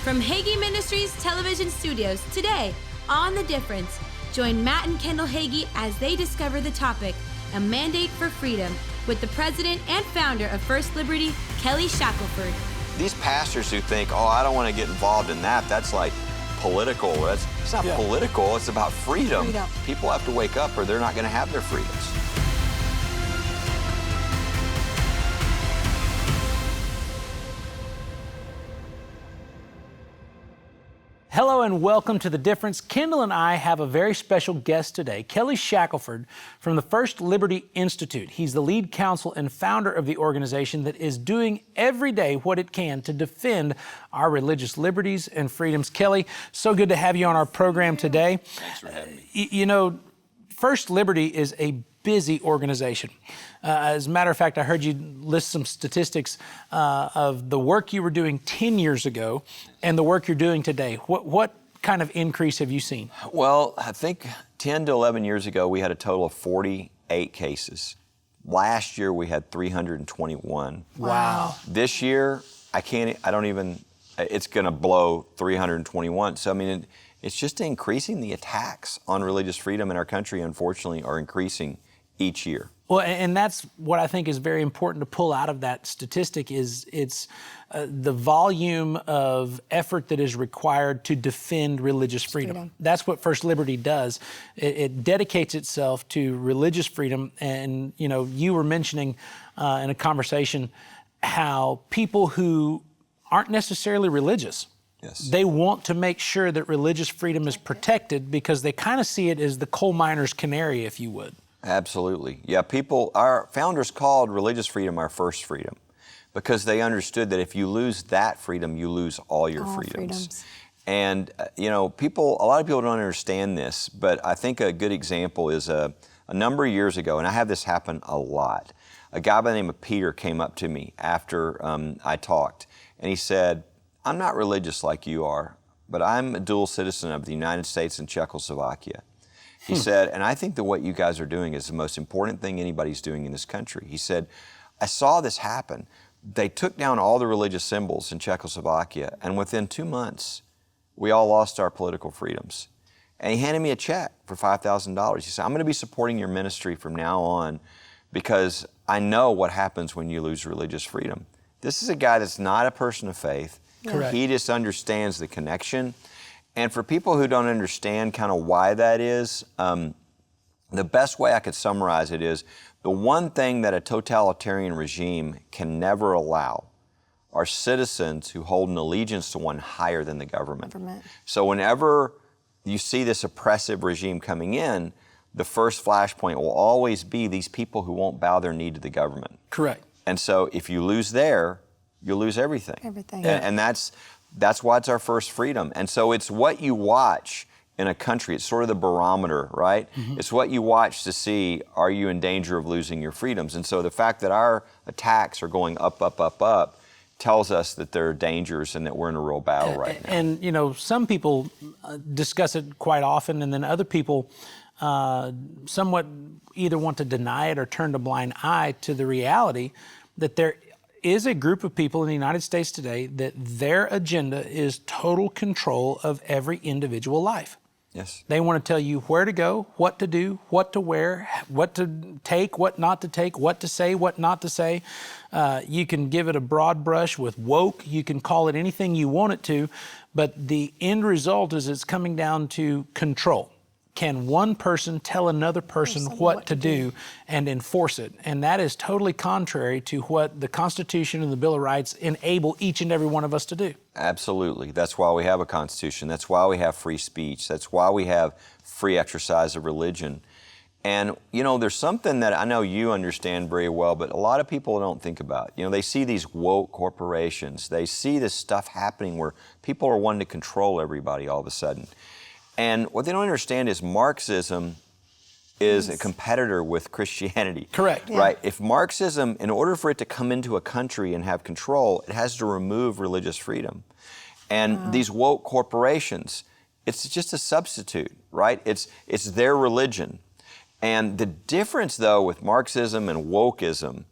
From Hagee Ministries Television Studios, today on The Difference, join Matt and Kendal Hagee as they discover the topic, A Mandate for Freedom, with the president and founder of First Liberty, Kelly Shackleford. These pastors who think, oh, I don't want to get involved in that, that's like political. It's not political, it's about freedom. People have to wake up or they're not going to have their freedoms. Hello and welcome to The Difference. Kendal and I have a very special guest today, Kelly Shackleford from the First Liberty Institute. He's the lead counsel and founder of the organization that is doing every day what it can to defend our religious liberties and freedoms. Kelly, so good to have you on our program today. Thanks for having me. You know, First Liberty is a busy organization. As a matter of fact, I heard you list some statistics of the work you were doing 10 years ago and the work you're doing today. What kind of increase have you seen? Well, I think 10 to 11 years ago, we had a total of 48 cases. Last year, we had 321. Wow. This year, it's going to blow 321. So, I mean, it's just increasing. The attacks on religious freedom in our country, unfortunately, are increasing each year. Well, and that's what I think is very important to pull out of that statistic is it's the volume of effort that is required to defend religious freedom. That's what First Liberty does. It dedicates itself to religious freedom. And, you know, you were mentioning in a conversation how people who aren't necessarily religious, they want to make sure that religious freedom is protected because they kind of see it as the coal miner's canary, if you would. Absolutely. Yeah, our founders called religious freedom our first freedom because they understood that if you lose that freedom, you lose all your freedoms. And, you know, a lot of people don't understand this, but I think a good example is a number of years ago, and I have this happen a lot, a guy by the name of Peter came up to me after I talked, and he said, I'm not religious like you are, but I'm a dual citizen of the United States and Czechoslovakia. He said, and I think that what you guys are doing is the most important thing anybody's doing in this country. He said, I saw this happen. They took down all the religious symbols in Czechoslovakia, and within 2 months, we all lost our political freedoms. And he handed me a check for $5,000. He said, I'm going to be supporting your ministry from now on because I know what happens when you lose religious freedom. This is a guy that's not a person of faith. Correct. He just understands the connection. And for people who don't understand kind of why that is, the best way I could summarize it is the one thing that a totalitarian regime can never allow are citizens who hold an allegiance to one higher than the government. So whenever you see this oppressive regime coming in, the first flashpoint will always be these people who won't bow their knee to the government. Correct. And so if you lose there, you'll lose everything. And that's why it's our first freedom. And so it's what you watch in a country. It's sort of the barometer, right? It's what you watch to see, are you in danger of losing your freedoms? And so the fact that our attacks are going up, up, up, up, tells us that there are dangers and that we're in a real battle right now. And, you know, some people discuss it quite often, and then other people somewhat either want to deny it or turn a blind eye to the reality that there is a group of people in the United States today that their agenda is total control of every individual life. Yes. They want to tell you where to go, what to do, what to wear, what to take, what not to take, what to say, what not to say. You can give it a broad brush with woke. You can call it anything you want it to, but the end result is it's coming down to control. Can one person tell another person what to do and enforce it? And that is totally contrary to what the Constitution and the Bill of Rights enable each and every one of us to do. Absolutely. That's why we have a Constitution. That's why we have free speech. That's why we have free exercise of religion. And, you know, there's something that I know you understand very well, but a lot of people don't think about. You know, they see these woke corporations. They see this stuff happening where people are wanting to control everybody all of a sudden. And what they don't understand is Marxism is a competitor with Christianity. Correct. Right? If Marxism, in order for it to come into a country and have control, it has to remove religious freedom. And these woke corporations, it's just a substitute, right? It's their religion. And the difference, though, with Marxism and wokeism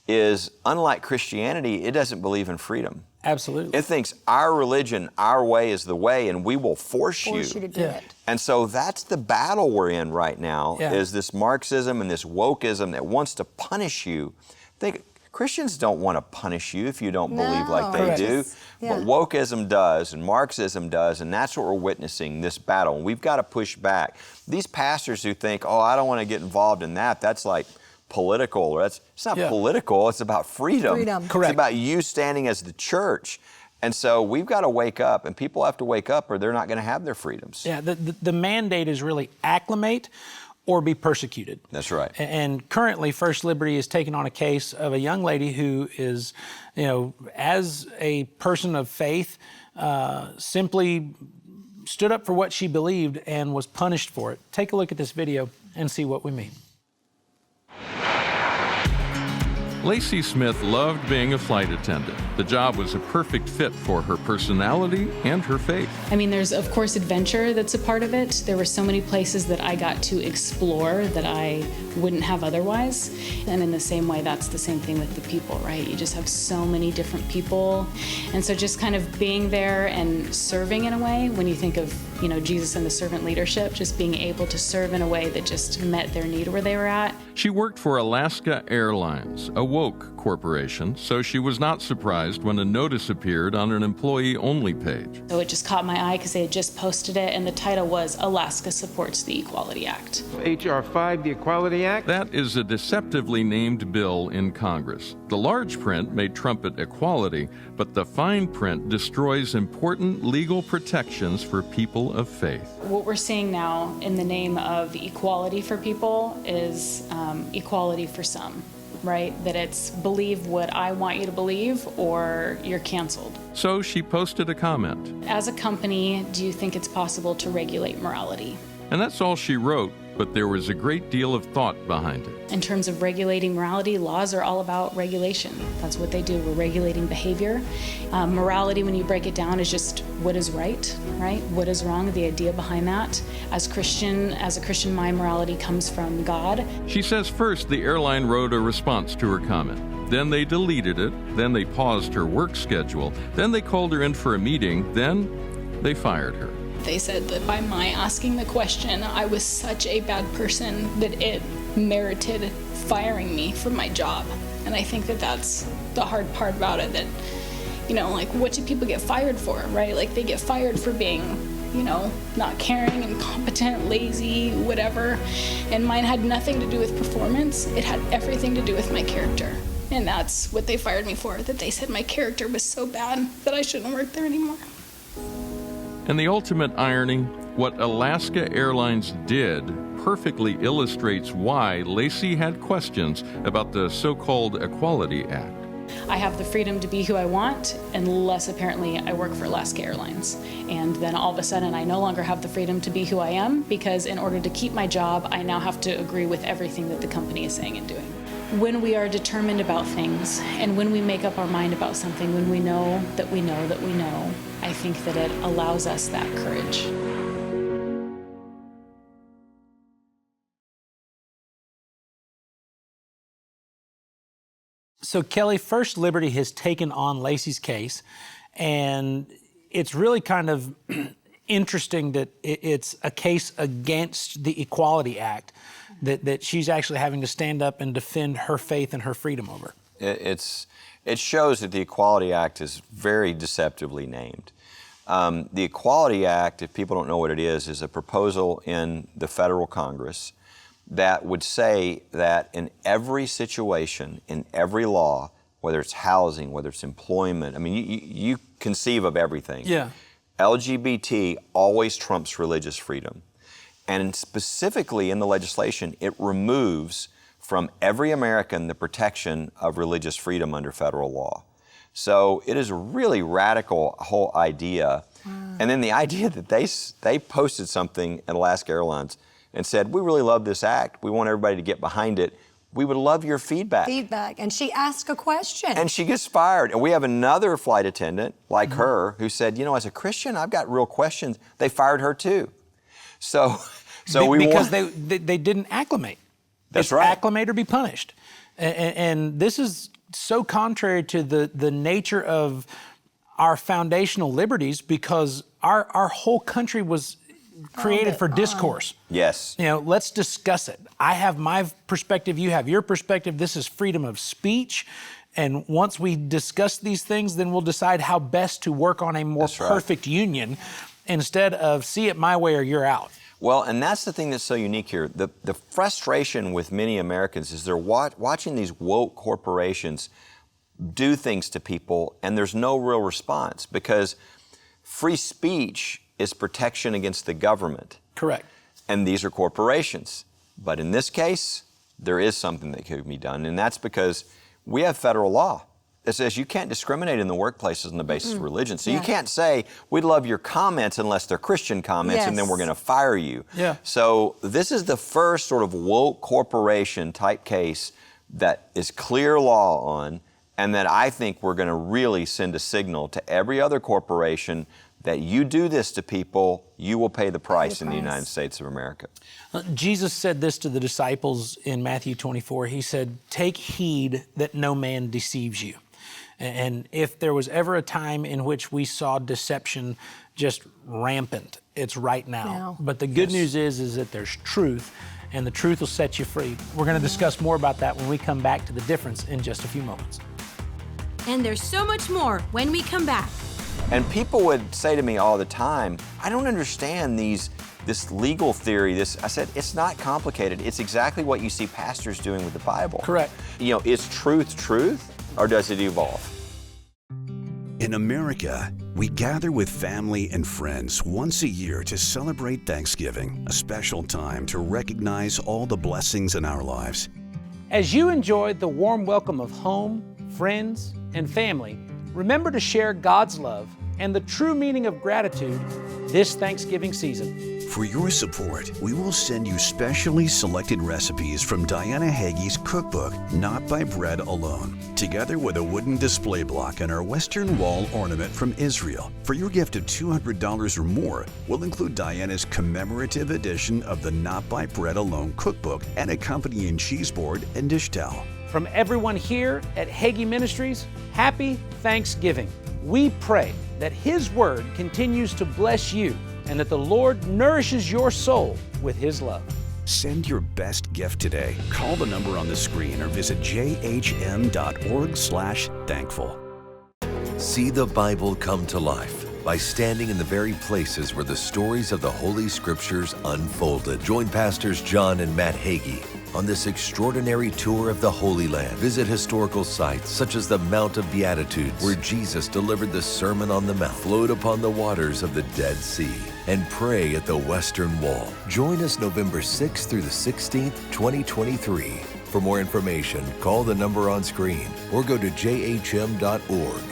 is, unlike Christianity, it doesn't believe in freedom. Absolutely. It thinks our religion, our way is the way, and we will force you to do it. And so that's the battle we're in right now, is this Marxism and this wokeism that wants to punish you. Christians don't want to punish you if you don't believe like they do, but wokeism does and Marxism does, and that's what we're witnessing, this battle. And we've got to push back. These pastors who think, oh, I don't want to get involved in that, that's like political, or it's not political, it's about freedom. Correct. It's about you standing as the church. And so we've got to wake up, and people have to wake up or they're not going to have their freedoms. Yeah, the mandate is really acclimate or be persecuted. That's right. And currently, First Liberty is taking on a case of a young lady who is, as a person of faith, simply stood up for what she believed and was punished for it. Take a look at this video and see what we mean. Lacey Smith loved being a flight attendant. The job was a perfect fit for her personality and her faith. I mean, there's of course adventure that's a part of it. There were so many places that I got to explore that I wouldn't have otherwise. And in the same way, that's the same thing with the people, right? You just have so many different people. And so just kind of being there and serving in a way, when you think of, Jesus and the servant leadership, just being able to serve in a way that just met their need where they were at. She worked for Alaska Airlines, a woke corporation, so she was not surprised when a notice appeared on an employee-only page. So it just caught my eye because they had just posted it, and the title was Alaska Supports the Equality Act. H.R. 5, the Equality Act. That is a deceptively named bill in Congress. The large print may trumpet equality, but the fine print destroys important legal protections for people of faith. What we're seeing now in the name of equality for people is equality for some, right? That it's believe what I want you to believe or you're canceled. So she posted a comment. As a company, do you think it's possible to regulate morality? And that's all she wrote, but there was a great deal of thought behind it. In terms of regulating morality, laws are all about regulation. That's what they do. We're regulating behavior. Morality, when you break it down, is just what is right? What is wrong, the idea behind that. As a Christian, my morality comes from God. She says first the airline wrote a response to her comment. Then they deleted it. Then they paused her work schedule. Then they called her in for a meeting. Then they fired her. They said that by my asking the question, I was such a bad person that it merited firing me from my job. And I think that that's the hard part about it, that, what do people get fired for, right? Like, they get fired for being, not caring, incompetent, lazy, whatever. And mine had nothing to do with performance. It had everything to do with my character. And that's what they fired me for, that they said my character was so bad that I shouldn't work there anymore. And the ultimate irony, what Alaska Airlines did perfectly illustrates why Lacey had questions about the so-called Equality Act. I have the freedom to be who I want, unless apparently I work for Alaska Airlines. And then all of a sudden I no longer have the freedom to be who I am, because in order to keep my job, I now have to agree with everything that the company is saying and doing. When we are determined about things, and when we make up our mind about something, when we know that we know that we know, I think that it allows us that courage. So Kelly, First Liberty has taken on Lacey's case, and it's really kind of interesting that it's a case against the Equality Act that she's actually having to stand up and defend her faith and her freedom over. It shows that the Equality Act is very deceptively named. The Equality Act, if people don't know what it is a proposal in the federal Congress that would say that in every situation, in every law, whether it's housing, whether it's employment, I mean, you conceive of everything. Yeah. LGBT always trumps religious freedom. And specifically in the legislation, it removes from every American the protection of religious freedom under federal law. So it is a really radical whole idea. And then the idea that they posted something at Alaska Airlines and said, we really love this act. We want everybody to get behind it. We would love your feedback. And she asked a question. And she gets fired. And we have another flight attendant like her who said, as a Christian, I've got real questions. They fired her too. Because they didn't acclimate. That's it's right. Acclimate or be punished. And this is so contrary to the nature of our foundational liberties, because our whole country was created for discourse. Yes. Let's discuss it. I have my perspective, you have your perspective. This is freedom of speech. And once we discuss these things, then we'll decide how best to work on a more perfect union instead of see it my way or you're out. Well, and that's the thing that's so unique here. The frustration with many Americans is they're watching these woke corporations do things to people, and there's no real response, because free speech is protection against the government. Correct. And these are corporations. But in this case, there is something that could be done, and that's because we have federal law that says you can't discriminate in the workplaces on the basis of religion. So you can't say, we'd love your comments unless they're Christian comments, and then we're going to fire you. Yeah. So this is the first sort of woke corporation type case that is clear law on, and that I think we're going to really send a signal to every other corporation that you do this to people, you will pay the price in the United States of America. Jesus said this to the disciples in Matthew 24. He said, take heed that no man deceives you. And if there was ever a time in which we saw deception just rampant, it's right now. But the good news is that there's truth, and the truth will set you free. We're going to discuss more about that when we come back to The Difference in just a few moments. And there's so much more when we come back. And people would say to me all the time, I don't understand this legal theory. I said, it's not complicated. It's exactly what you see pastors doing with the Bible. Correct. Is truth, or does it evolve? In America, we gather with family and friends once a year to celebrate Thanksgiving, a special time to recognize all the blessings in our lives. As you enjoy the warm welcome of home, friends, and family, remember to share God's love and the true meaning of gratitude this Thanksgiving season. For your support, we will send you specially selected recipes from Diana Hagee's cookbook, Not by Bread Alone, together with a wooden display block and our Western Wall ornament from Israel. For your gift of $200 or more, we'll include Diana's commemorative edition of the Not by Bread Alone cookbook and accompanying cheese board and dish towel. From everyone here at Hagee Ministries, happy Thanksgiving. We pray that His Word continues to bless you and that the Lord nourishes your soul with His love. Send your best gift today. Call the number on the screen or visit jhm.org/thankful. See the Bible come to life by standing in the very places where the stories of the Holy Scriptures unfolded. Join Pastors John and Matt Hagee on this extraordinary tour of the Holy Land. Visit historical sites such as the Mount of Beatitudes, where Jesus delivered the Sermon on the Mount, float upon the waters of the Dead Sea, and pray at the Western Wall. Join us November 6th through the 16th, 2023. For more information, call the number on screen or go to jhm.org.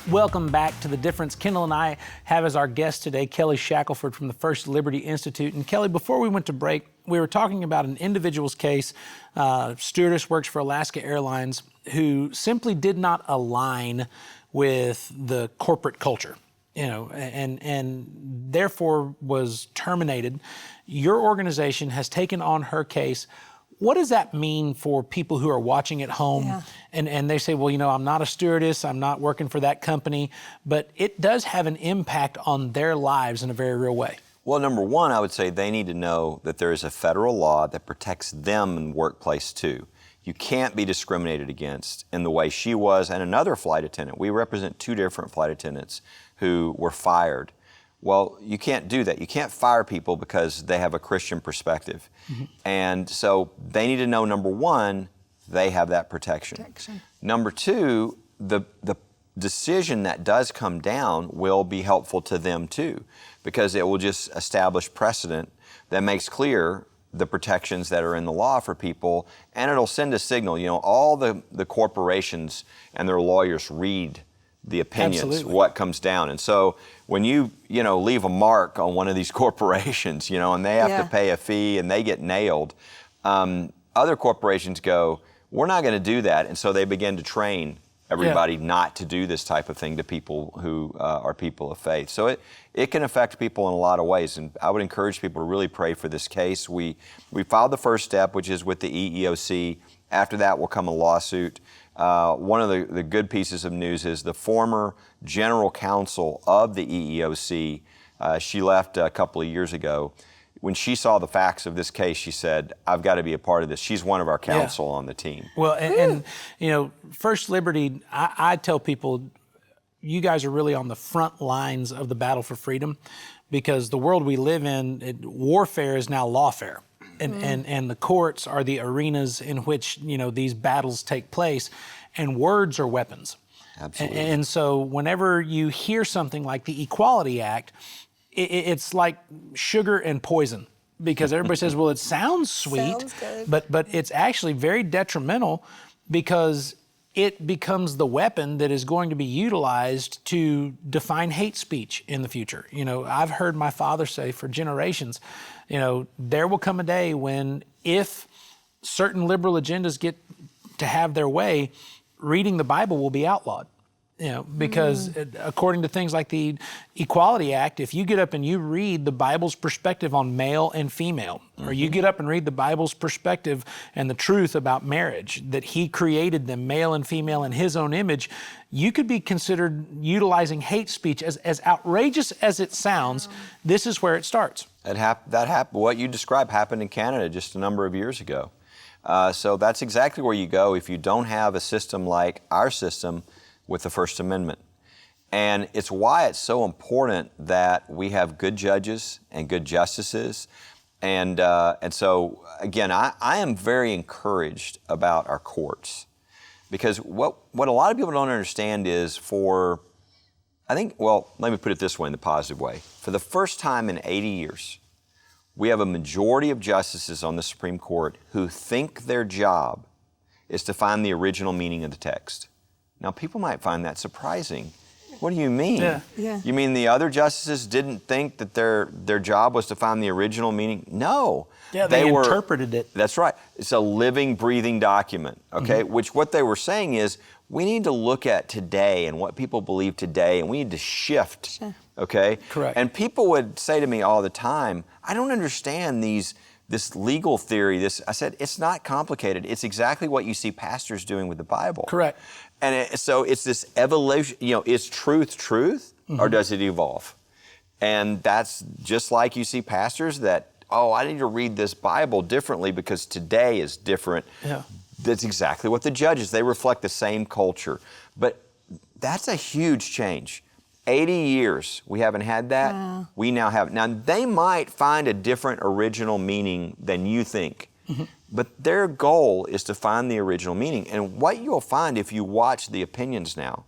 Welcome back to The Difference. Kendal and I have as our guest today Kelly Shackleford from the First Liberty Institute. And Kelly, before we went to break, we were talking about an individual's case. Stewardess, works for Alaska Airlines, who simply did not align with the corporate culture, and therefore was terminated. Your organization has taken on her case. What does that mean for people who are watching at home and they say, well, I'm not a stewardess, I'm not working for that company, but it does have an impact on their lives in a very real way? Well, number one, I would say they need to know that there is a federal law that protects them in the workplace too. You can't be discriminated against in the way she was and another flight attendant. We represent two different flight attendants who were fired. Well, you can't do that. You can't fire people because they have a Christian perspective. Mm-hmm. And so they need to know, number one, they have that protection. Number two, the decision that does come down will be helpful to them too, because it will just establish precedent that makes clear the protections that are in the law for people, and it'll send a signal. All the corporations and their lawyers read the opinions, Absolutely. What comes down. And so when you leave a mark on one of these corporations, and they have to pay a fee and they get nailed, other corporations go, we're not going to do that. And so they begin to train everybody not to do this type of thing to people who are people of faith. So it can affect people in a lot of ways. And I would encourage people to really pray for this case. We filed the first step, which is with the EEOC, After that will come a lawsuit. One of the good pieces of news is the former general counsel of the EEOC, she left a couple of years ago. When she saw the facts of this case, she said, I've got to be a part of this. She's one of our counsel on the team. Well, and you know, First Liberty, I tell people, you guys are really on the front lines of the battle for freedom, because the world we live in, warfare is now lawfare. And the courts are the arenas in which, you know, these battles take place, and words are weapons. Absolutely. And so whenever you hear something like the Equality Act, it's like sugar and poison, because everybody says, well, it sounds sweet, Sounds good. but it's actually very detrimental, because it becomes the weapon that is going to be utilized to define hate speech in the future. You know, I've heard my father say for generations, you know, there will come a day when, if certain liberal agendas get to have their way, reading the Bible will be outlawed. You know, because according to things like the Equality Act, if you get up and you read the Bible's perspective on male and female, or you get up and read the Bible's perspective and the truth about marriage, that He created them male and female in His own image, you could be considered utilizing hate speech. As outrageous as it sounds, this is where it starts. That happened. What you described happened in Canada just a number of years ago. So that's exactly where you go if you don't have a system like our system with the First Amendment. And it's why it's so important that we have good judges and good justices. And so, again, I am very encouraged about our courts, because what a lot of people don't understand is let me put it this way, in the positive way. For the first time in 80 years, we have a majority of justices on the Supreme Court who think their job is to find the original meaning of the text. Now, people might find that surprising. What do you mean? Yeah. You mean the other justices didn't think that their job was to find the original meaning? No. Yeah, they interpreted it. That's right. It's a living, breathing document, okay? Which what they were saying is, we need to look at today and what people believe today, and we need to shift, okay? Correct. And people would say to me all the time, I don't understand this legal theory. I said, it's not complicated. It's exactly what you see pastors doing with the Bible. Correct. And so it's this evolution, you know, is truth, or does it evolve? And that's just like you see pastors that, I need to read this Bible differently because today is different. Yeah. That's exactly what the judges, they reflect the same culture. But that's a huge change. 80 years, we haven't had that. Wow. We now have. Now, they might find a different original meaning than you think. But their goal is to find the original meaning. And what you'll find if you watch the opinions now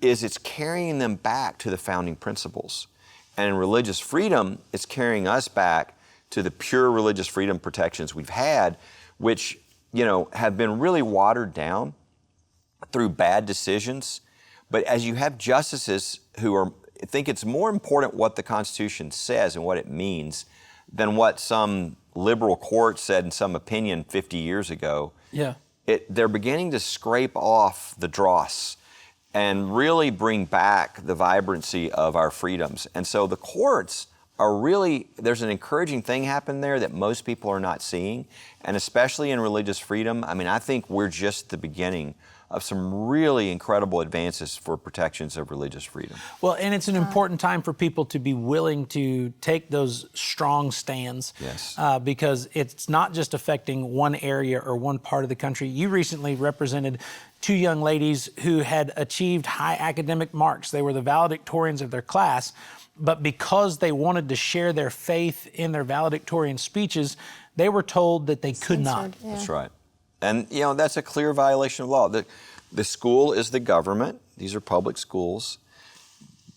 is it's carrying them back to the founding principles. And in religious freedom, it's carrying us back to the pure religious freedom protections we've had, which, you know, have been really watered down through bad decisions. But as you have justices who think it's more important what the Constitution says and what it means than what some liberal court said in some opinion 50 years ago, they're beginning to scrape off the dross and really bring back the vibrancy of our freedoms. And so the courts are really, there's an encouraging thing happening there that most people are not seeing, and especially in religious freedom. I mean, I think we're just the beginning of some really incredible advances for protections of religious freedom. Well, and it's an important time for people to be willing to take those strong stands. Yes. Because it's not just affecting one area or one part of the country. You recently represented two young ladies who had achieved high academic marks. They were the valedictorians of their class, but because they wanted to share their faith in their valedictorian speeches, they were told that they could not. Yeah. That's right. And, you know, that's a clear violation of law. The school is the government. These are public schools.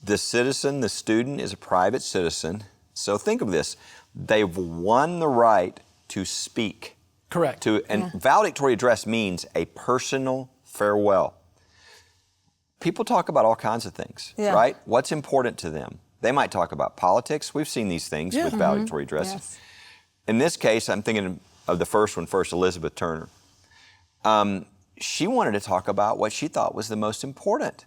The citizen, the student, is a private citizen. So think of this. They've won the right to speak. Correct. And valedictory address means a personal farewell. People talk about all kinds of things, right? What's important to them? They might talk about politics. We've seen these things with valedictory addresses. Yes. In this case, I'm thinking of the first one first, Elizabeth Turner. She wanted to talk about what she thought was the most important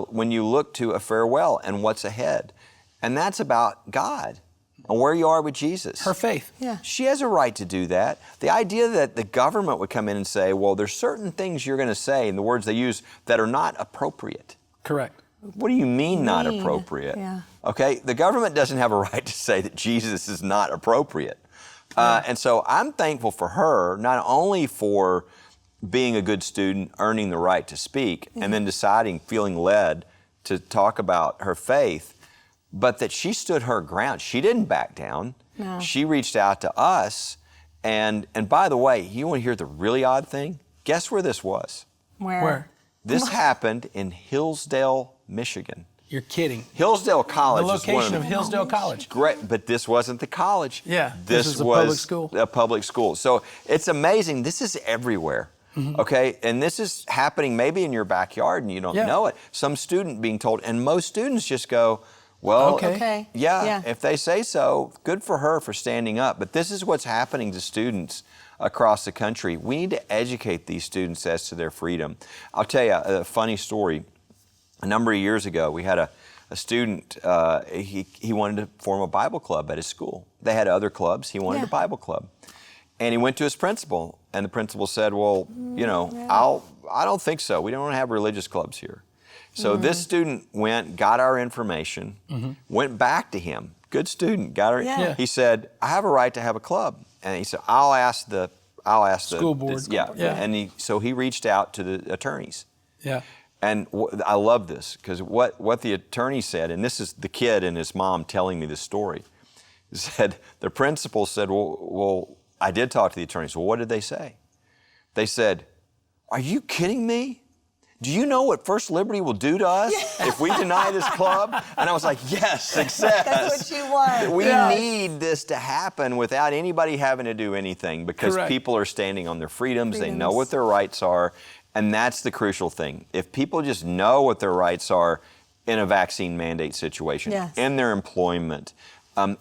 when you look to a farewell and what's ahead. And that's about God on where you are with Jesus. Her faith. Yeah. She has a right to do that. The idea that the government would come in and say, well, there's certain things you're going to say, in the words they use, that are not appropriate. Correct. What do you mean not appropriate? Yeah. Okay, the government doesn't have a right to say that Jesus is not appropriate. And so I'm thankful for her, not only for being a good student, earning the right to speak, and then deciding, feeling led to talk about her faith, but that she stood her ground. She didn't back down. No. She reached out to us. And by the way, you want to hear the really odd thing? Guess where this was? Where? This happened in Hillsdale, Michigan. You're kidding. Hillsdale College The is one location of Hillsdale College. Great, but this wasn't the college. Yeah, this is a was public school. a public school. So it's amazing. This is everywhere. Okay, and this is happening maybe in your backyard and you don't know it. Some student being told, and most students just go, well, Okay. yeah, if they say so, good for her for standing up. But this is what's happening to students across the country. We need to educate these students as to their freedom. I'll tell you a funny story. A number of years ago, we had a student, he wanted to form a Bible club at his school. They had other clubs, he wanted a Bible club. And he went to his principal, and the principal said, well, you know, I don't think so. We don't have religious clubs here. So this student went, got our information, went back to him. Good student, got our. He said, I have a right to have a club. And he said, I'll ask the School board. And so he reached out to the attorneys. Yeah. And I love this, because what the attorney said, and this is the kid and his mom telling me this story, said, the principal said, well, I did talk to the attorneys. Well, what did they say? They said, are you kidding me? Do you know what First Liberty will do to us if we deny this club? And I was like, yes, success. That's what you want. We need this to happen without anybody having to do anything, because people are standing on their freedoms. They know what their rights are. And that's the crucial thing. If people just know what their rights are in a vaccine mandate situation, in their employment,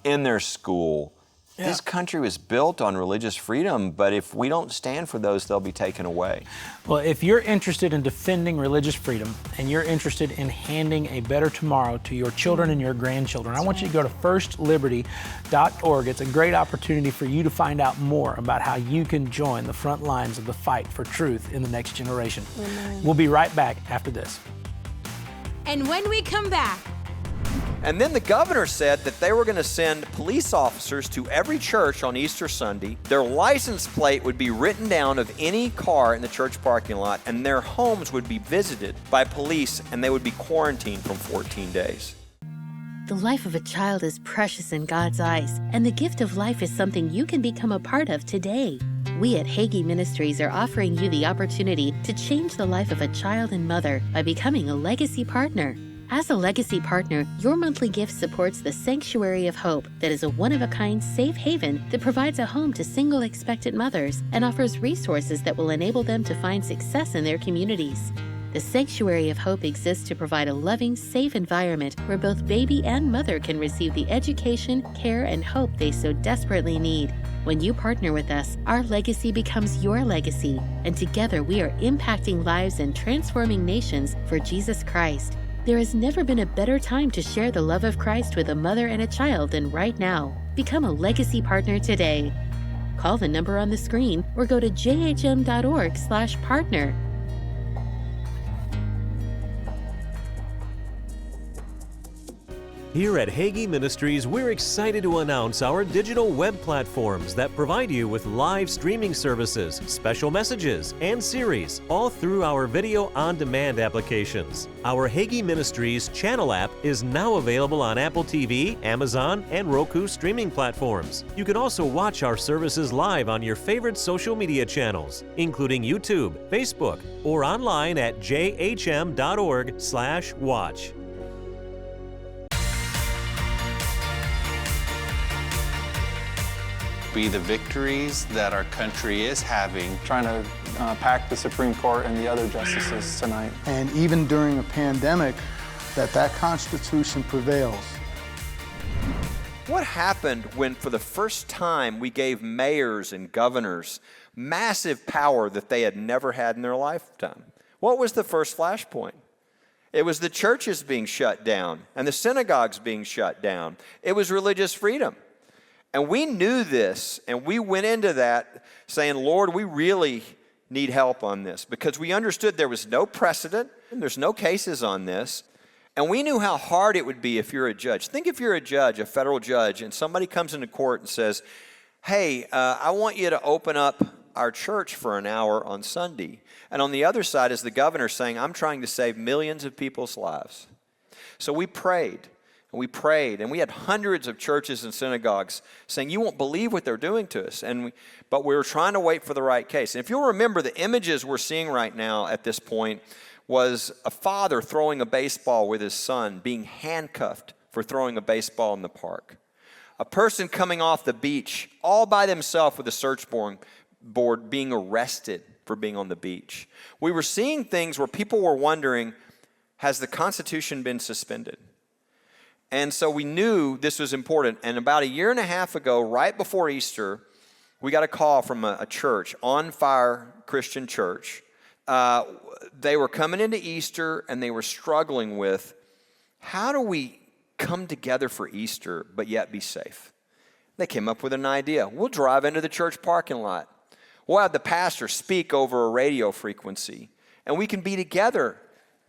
in their school, this country was built on religious freedom, but if we don't stand for those, they'll be taken away. Well, if you're interested in defending religious freedom and you're interested in handing a better tomorrow to your children and your grandchildren, I want you to go to firstliberty.org. It's a great opportunity for you to find out more about how you can join the front lines of the fight for truth in the next generation. We'll be right back after this. And when we come back, and then the governor said that they were going to send police officers to every church on Easter Sunday. Their license plate would be written down of any car in the church parking lot, and their homes would be visited by police, and they would be quarantined for 14 days. The life of a child is precious in God's eyes, and the gift of life is something you can become a part of today. We at Hagee Ministries are offering you the opportunity to change the life of a child and mother by becoming a legacy partner. As a legacy partner, your monthly gift supports the Sanctuary of Hope, that is a one-of-a-kind safe haven that provides a home to single expectant mothers and offers resources that will enable them to find success in their communities. The Sanctuary of Hope exists to provide a loving, safe environment where both baby and mother can receive the education, care, and hope they so desperately need. When you partner with us, our legacy becomes your legacy, and together we are impacting lives and transforming nations for Jesus Christ. There has never been a better time to share the love of Christ with a mother and a child than right now. Become a legacy partner today. Call the number on the screen or go to jhm.org/partner. Here at Hagee Ministries, we're excited to announce our digital web platforms that provide you with live streaming services, special messages, and series, all through our video on-demand applications. Our Hagee Ministries channel app is now available on Apple TV, Amazon, and Roku streaming platforms. You can also watch our services live on your favorite social media channels, including YouTube, Facebook, or online at jhm.org/watch. Be the victories that our country is having. Trying to pack the Supreme Court and the other justices tonight. And even during a pandemic, that Constitution prevails. What happened when for the first time we gave mayors and governors massive power that they had never had in their lifetime? What was the first flashpoint? It was the churches being shut down and the synagogues being shut down. It was religious freedom. And we knew this, and we went into that saying, Lord, we really need help on this, because we understood there was no precedent, and there's no cases on this, and we knew how hard it would be if you're a judge. Think if you're a judge, a federal judge, and somebody comes into court and says, hey, I want you to open up our church for an hour on Sunday. And on the other side is the governor saying, I'm trying to save millions of people's lives. So we prayed, and we had hundreds of churches and synagogues saying, you won't believe what they're doing to us. But we were trying to wait for the right case. And if you'll remember, the images we're seeing right now at this point was a father throwing a baseball with his son, being handcuffed for throwing a baseball in the park. A person coming off the beach all by themselves with a search board being arrested for being on the beach. We were seeing things where people were wondering, has the Constitution been suspended? And so we knew this was important. And about 1.5 years ago, right before Easter, we got a call from a church, On Fire Christian Church. They were coming into Easter and they were struggling with, how do we come together for Easter but yet be safe? They came up with an idea. We'll drive into the church parking lot. We'll have the pastor speak over a radio frequency, and we can be together.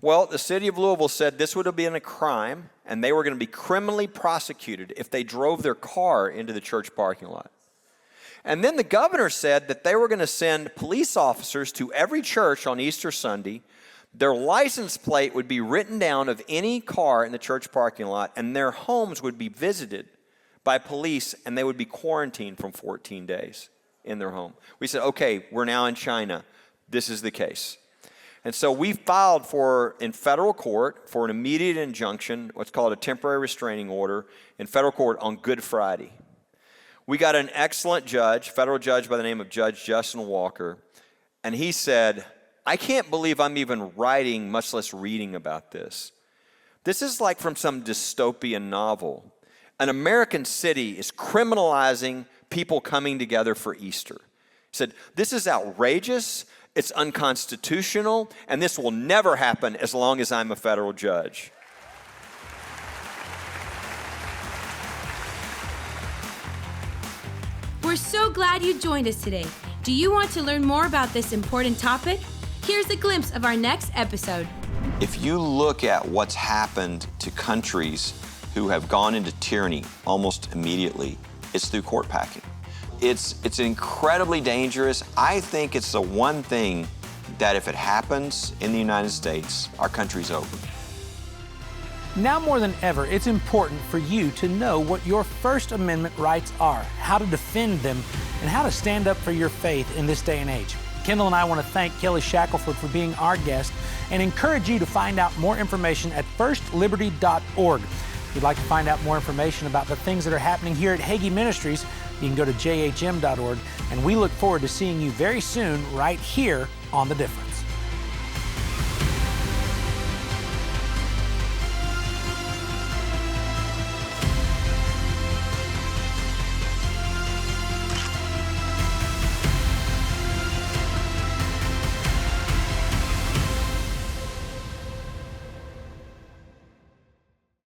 Well, the city of Louisville said this would have been a crime, and they were going to be criminally prosecuted if they drove their car into the church parking lot. And then the governor said that they were going to send police officers to every church on Easter Sunday. Their license plate would be written down of any car in the church parking lot, and their homes would be visited by police, and they would be quarantined from 14 days in their home. We said, okay, we're now in China. This is the case. And so we filed in federal court for an immediate injunction, what's called a temporary restraining order, in federal court on Good Friday. We got an excellent judge, federal judge by the name of Judge Justin Walker, and he said, I can't believe I'm even writing, much less reading about this. This is like from some dystopian novel. An American city is criminalizing people coming together for Easter. He said, this is outrageous, it's unconstitutional, and this will never happen as long as I'm a federal judge. We're so glad you joined us today. Do you want to learn more about this important topic? Here's a glimpse of our next episode. If you look at what's happened to countries who have gone into tyranny almost immediately, it's through court packing. It's incredibly dangerous. I think it's the one thing that if it happens in the United States, our country's over. Now more than ever, it's important for you to know what your First Amendment rights are, how to defend them, and how to stand up for your faith in this day and age. Kendal and I want to thank Kelly Shackleford for being our guest and encourage you to find out more information at firstliberty.org. If you'd like to find out more information about the things that are happening here at Hagee Ministries, you can go to jhm.org, and we look forward to seeing you very soon right here on The Difference.